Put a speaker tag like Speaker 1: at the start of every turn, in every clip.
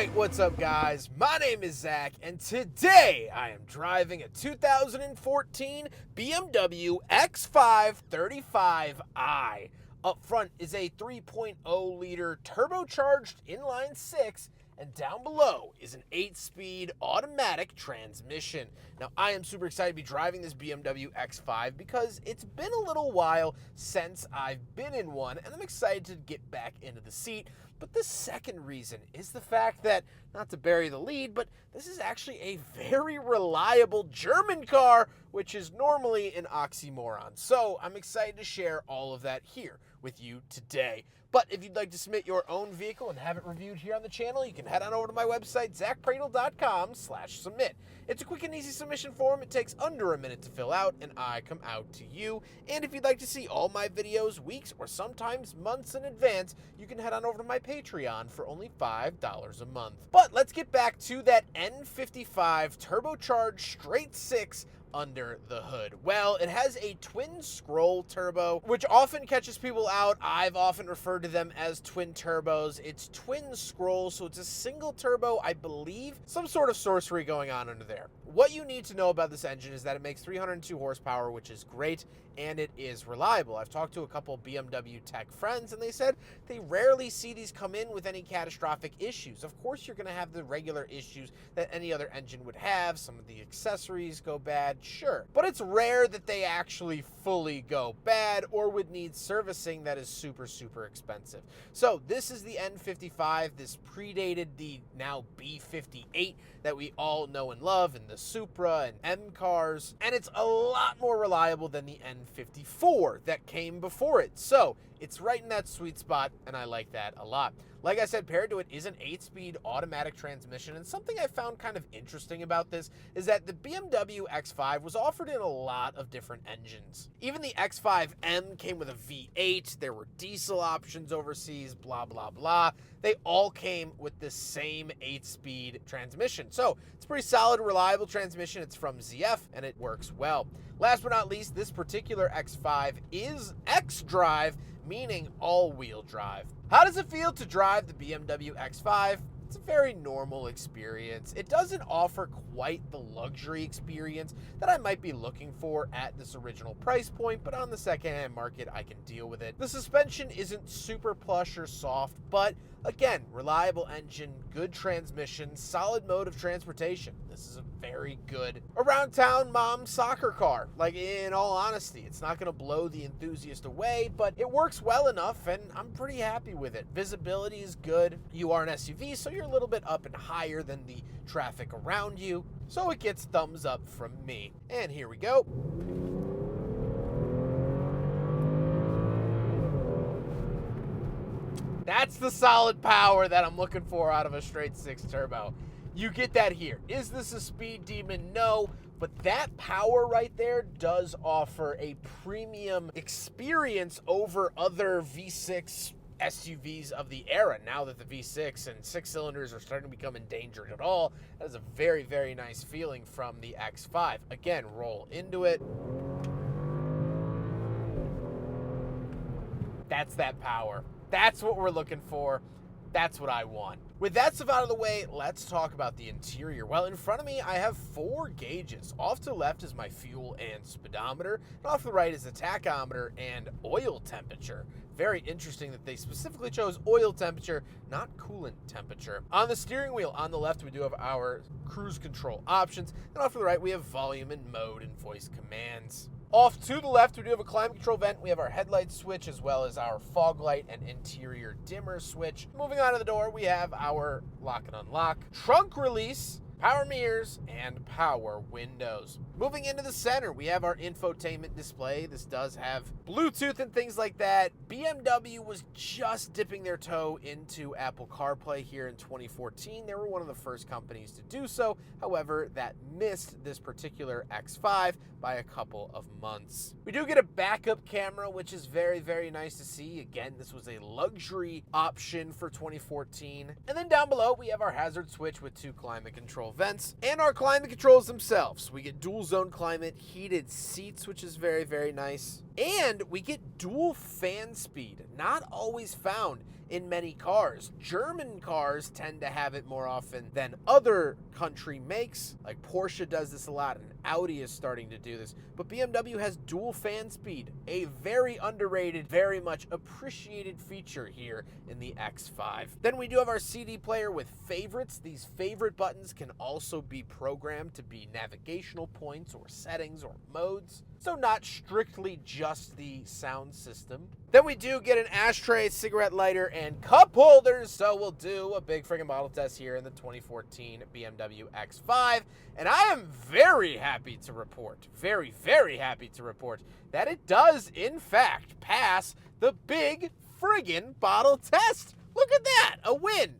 Speaker 1: Alright, what's up guys? My name is Zach, and today I am driving a 2014 BMW X5 35i. Up front is a 3.0 liter turbocharged inline 6, and down below is an 8-speed automatic transmission. Now, I am super excited to be driving this BMW X5 because it's been a little while since I've been in one, and I'm excited to get back into the seat. But the second reason is the fact that, not to bury the lead, but this is actually a very reliable German car, which is normally an oxymoron. So I'm excited to share all of that here with you today. But if you'd like to submit your own vehicle and have it reviewed here on the channel, you can head on over to my website, zackpradel.com/submit. It's a quick and easy submission form. It takes under a minute to fill out, and I come out to you. And if you'd like to see all my videos weeks or sometimes months in advance, you can head on over to my Patreon for only $5 a month. But let's get back to that N55 turbocharged straight 6 under the hood. Well, it has a twin scroll turbo, which often catches people out. I've often referred to them as twin turbos. It's twin scroll, so it's a single turbo, I believe. Some sort of sorcery going on under there. What you need to know about this engine is that it makes 302 horsepower, which is great, and it is reliable. I've talked to a couple BMW tech friends, and they said they rarely see these come in with any catastrophic issues. Of course, you're going to have the regular issues that any other engine would have. Some of the accessories go bad, sure. But it's rare that they actually fully go bad or would need servicing that is super, super expensive. So this is the N55. This predated the now B58 that we all know and love in the Supra and M cars. And it's a lot more reliable than the N54 that came before it. So it's right in that sweet spot, and I like that a lot. Like I said, paired to it is an 8-speed automatic transmission, and something I found kind of interesting about this is that the BMW X5 was offered in a lot of different engines. Even the X5M came with a V8, there were diesel options overseas, blah, blah, blah. They all came with the same 8-speed transmission. So it's a pretty solid, reliable transmission. It's from ZF, and it works well. Last but not least, this particular X5 is xDrive, meaning all-wheel drive. How does it feel to drive the BMW X5? It's a very normal experience. It doesn't offer quite the luxury experience that I might be looking for at this original price point, but on the secondhand market, I can deal with it. The suspension isn't super plush or soft, but again, reliable engine, good transmission, solid mode of transportation. This is a very good around-town mom soccer car. Like, in all honesty, it's not going to blow the enthusiast away, but it works well enough, and I'm pretty happy with it. Visibility is good. You are an SUV, so you're a little bit up and higher than the traffic around you, so it gets thumbs up from me. And here we go. That's the solid power that I'm looking for out of a straight 6 turbo. You get that here. Is this a speed demon? No, but that power right there does offer a premium experience over other V6 SUVs of the era. Now that the V6 and 6 cylinders are starting to become endangered at all, that is a very, very nice feeling from the X5. Again, roll into it. That's that power. That's what we're looking for. That's what I want. With that stuff out of the way, let's talk about the interior. Well, in front of me, I have 4 gauges. Off to the left is my fuel and speedometer, and off to the right is the tachometer and oil temperature. Very interesting that they specifically chose oil temperature, not coolant temperature. On the steering wheel, on the left, we do have our cruise control options, and off to the right, we have volume and mode and voice commands. Off to the left, we do have a climate control vent. We have our headlight switch as well as our fog light and interior dimmer switch. Moving on to the door, we have our lock and unlock, trunk release, power mirrors, and power windows. Moving into the center, we have our infotainment display. This does have Bluetooth and things like that. BMW was just dipping their toe into Apple CarPlay here in 2014. They were one of the first companies to do so. However, that missed this particular X5 by a couple of months. We do get a backup camera, which is very, very nice to see. Again, this was a luxury option for 2014. And then down below, we have our hazard switch with 2 climate control vents and our climate controls themselves. We get dual zone climate, heated seats, which is very, very nice. And we get dual fan speed, not always found in many cars. German cars tend to have it more often than other country makes, like Porsche does this a lot and Audi is starting to do this, but BMW has dual fan speed, a very underrated, very much appreciated feature here in the X5. Then we do have our CD player with favorites. These favorite buttons can also be programmed to be navigational points or settings or modes, so not strictly just the sound system. Then we do get an ashtray, cigarette lighter, and cup holders, so we'll do a big friggin' model test here in the 2014 BMW X5, and I am very happy to report, very, very happy to report that it does, in fact, pass the big friggin' bottle test. Look at that, a win.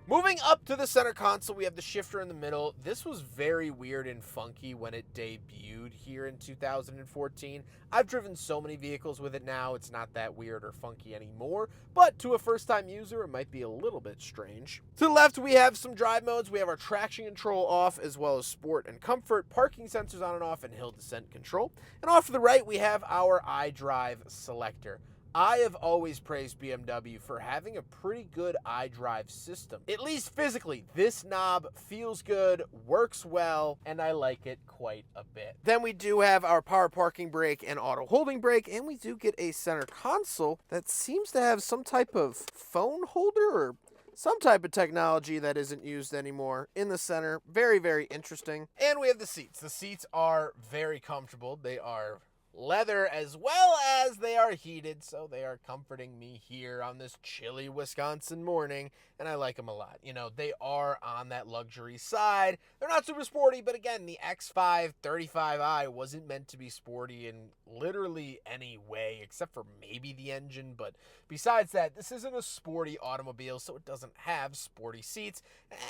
Speaker 1: Moving up to the center console, we have the shifter in the middle. This was very weird and funky when it debuted here in 2014. I've driven so many vehicles with it now, it's not that weird or funky anymore, but to a first-time user, it might be a little bit strange. To the left, we have some drive modes. We have our traction control off, as well as sport and comfort, parking sensors on and off, and hill descent control. And off to the right, we have our xDrive selector. I have always praised BMW for having a pretty good xDrive system. At least physically, this knob feels good, works well, and I like it quite a bit. Then we do have our power parking brake and auto holding brake, and we do get a center console that seems to have some type of phone holder or some type of technology that isn't used anymore in the center. Very, very interesting. And we have the seats. The seats are very comfortable. They are leather as well as they are heated, so they are comforting me here on this chilly Wisconsin morning, and I like them a lot. You know, they are on that luxury side. They're not super sporty, but again, the X5 35i wasn't meant to be sporty in literally any way, except for maybe the engine, but besides that, this isn't a sporty automobile, so it doesn't have sporty seats,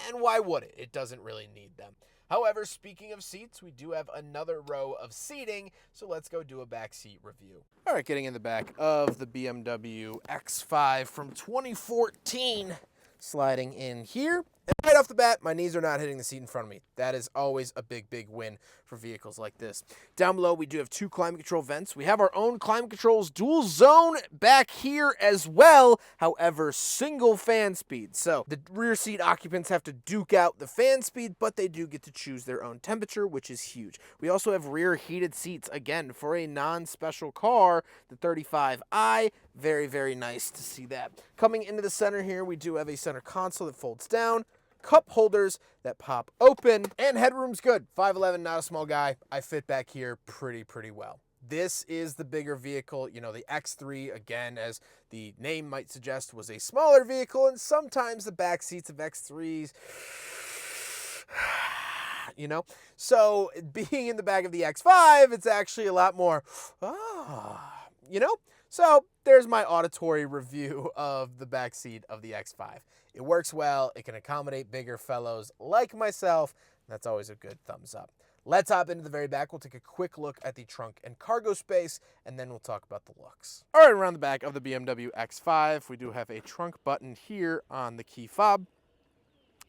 Speaker 1: and why would it? It doesn't really need them. However, speaking of seats, we do have another row of seating, so let's go do a backseat review. All right, getting in the back of the BMW X5 from 2014, sliding in here. And right off the bat, my knees are not hitting the seat in front of me. That is always a big, big win for vehicles like this. Down below, we do have two climate control vents. We have our own climate controls dual zone back here as well. However, single fan speed. So the rear seat occupants have to duke out the fan speed, but they do get to choose their own temperature, which is huge. We also have rear heated seats, again, for a non-special car, the 35i. Very, very nice to see that. Coming into the center here, we do have a center console that folds down, cup holders that pop open, and headroom's good. 5'11", not a small guy. I fit back here pretty well. This is the bigger vehicle. You know, the X3, again, as the name might suggest, was a smaller vehicle, and sometimes the back seats of X3s, you know? So being in the back of the X5, it's actually a lot more, you know? So there's my auditory review of the backseat of the X5. It works well. It can accommodate bigger fellows like myself. That's always a good thumbs up. Let's hop into the very back. We'll take a quick look at the trunk and cargo space, and then we'll talk about the looks. All right, around the back of the BMW X5, we do have a trunk button here on the key fob.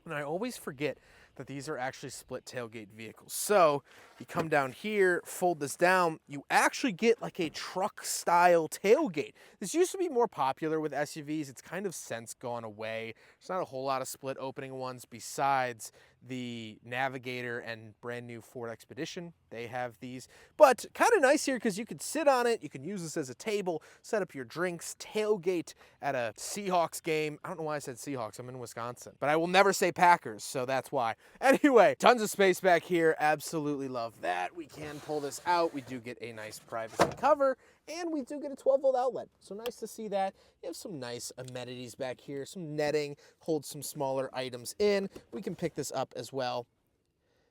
Speaker 1: And I always forget that these are actually split tailgate vehicles. So you come down here, fold this down, you actually get like a truck style tailgate. This used to be more popular with SUVs. It's kind of since gone away. There's not a whole lot of split opening ones besides the Navigator and brand new Ford Expedition. They have these, but kind of nice here because you can sit on it. You can use this as a table, set up your drinks, tailgate at a Seahawks game. I don't know why I said Seahawks. I'm in Wisconsin, but I will never say Packers, so that's why. Anyway, tons of space back here. Absolutely love that. We can pull this out. We do get a nice privacy cover, and we do get a 12-volt outlet. So nice to see that. You have some nice amenities back here, some netting, holds some smaller items in. We can pick this up as well,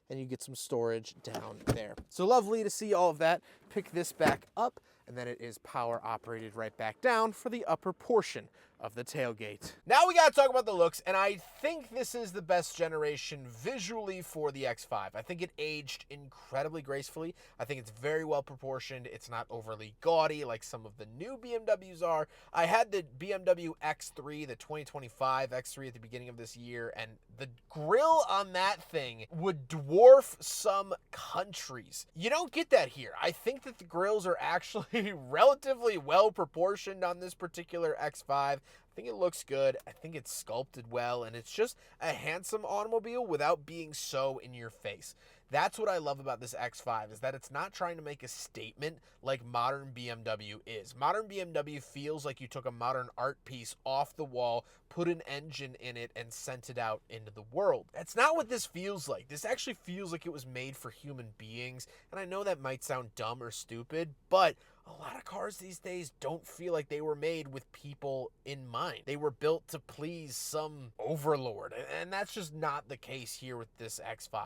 Speaker 1: and you get some storage down there. So lovely to see all of that. Pick this back up, and then it is power operated right back down for the upper portion of the tailgate. Now we gotta talk about the looks, and I think this is the best generation visually for the X5. I think it aged incredibly gracefully. I think it's very well proportioned. It's not overly gaudy like some of the new BMWs are. I had the BMW X3, the 2025 X3 at the beginning of this year, and the grille on that thing would dwarf some countries. You don't get that here. I think that the grills are actually relatively well proportioned on this particular X5. I think it looks good. I think it's sculpted well, and it's just a handsome automobile without being so in your face. That's what I love about this X5, is that it's not trying to make a statement like modern BMW is. Modern BMW feels like you took a modern art piece off the wall, put an engine in it, and sent it out into the world. That's not what this feels like. This actually feels like it was made for human beings, and I know that might sound dumb or stupid, but a lot of cars these days don't feel like they were made with people in mind. They were built to please some overlord, and that's just not the case here with this X5.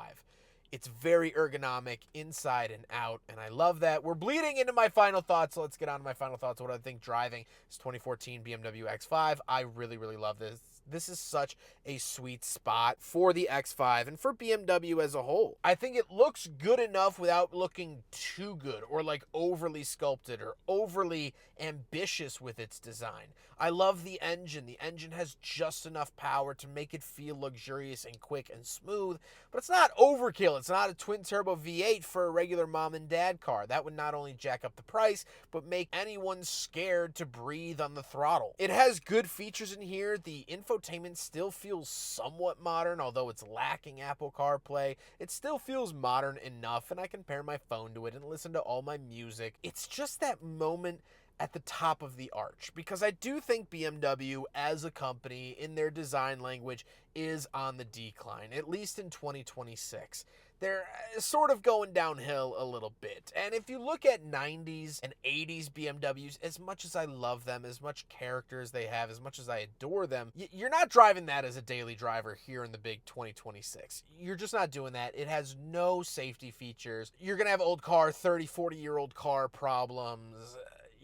Speaker 1: It's very ergonomic inside and out, and I love that. We're bleeding into my final thoughts, so let's get on to my final thoughts. What I think driving this 2014 BMW X5. I really, really love this. This is such a sweet spot for the X5 and for BMW as a whole. I think it looks good enough without looking too good or like overly sculpted or overly ambitious with its design. I love the engine. The engine has just enough power to make it feel luxurious and quick and smooth, but it's not overkill. It's not a twin-turbo V8 for a regular mom and dad car. That would not only jack up the price, but make anyone scared to breathe on the throttle. It has good features in here. The infotainment still feels somewhat modern, although it's lacking Apple CarPlay. It still feels modern enough, and I can pair my phone to it and listen to all my music. It's just that moment at the top of the arch, because I do think BMW as a company in their design language is on the decline, at least in 2026. They're sort of going downhill a little bit. And if you look at 90s and 80s BMWs, as much as I love them, as much character as they have, as much as I adore them, you're not driving that as a daily driver here in the big 2026. You're just not doing that. It has no safety features. You're going to have old car, 30, 40-year-old car problems.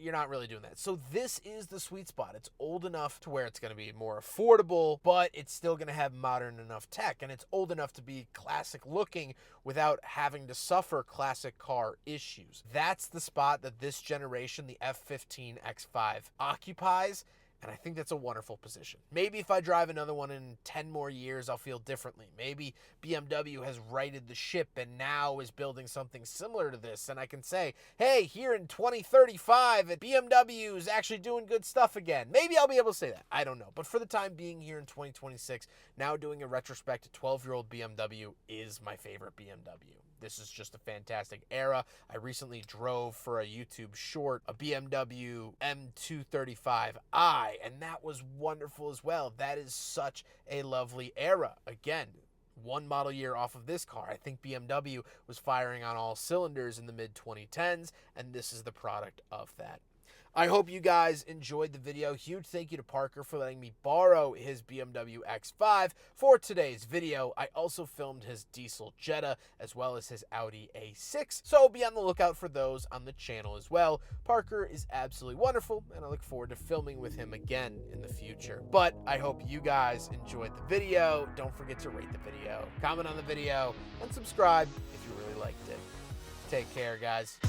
Speaker 1: You're not really doing that. So this is the sweet spot. It's old enough to where it's going to be more affordable, but it's still going to have modern enough tech, and it's old enough to be classic looking without having to suffer classic car issues. That's the spot that this generation, the F15 X5, occupies, and I think that's a wonderful position. Maybe if I drive another one in 10 more years, I'll feel differently. Maybe BMW has righted the ship and now is building something similar to this, and I can say, hey, here in 2035, BMW is actually doing good stuff again. Maybe I'll be able to say that. I don't know. But for the time being here in 2026, now doing a retrospect to 12-year-old BMW is my favorite BMW. This is just a fantastic era. I recently drove for a YouTube short a BMW M235i, and that was wonderful as well. That is such a lovely era. Again, one model year off of this car. I think BMW was firing on all cylinders in the mid-2010s, and this is the product of that. I hope you guys enjoyed the video. Huge thank you to Parker for letting me borrow his BMW X5 for today's video. I also filmed his diesel Jetta as well as his Audi A6, so be on the lookout for those on the channel as well. Parker is absolutely wonderful, and I look forward to filming with him again in the future. But I hope you guys enjoyed the video. Don't forget to rate the video, comment on the video, and subscribe if you really liked it. Take care, guys.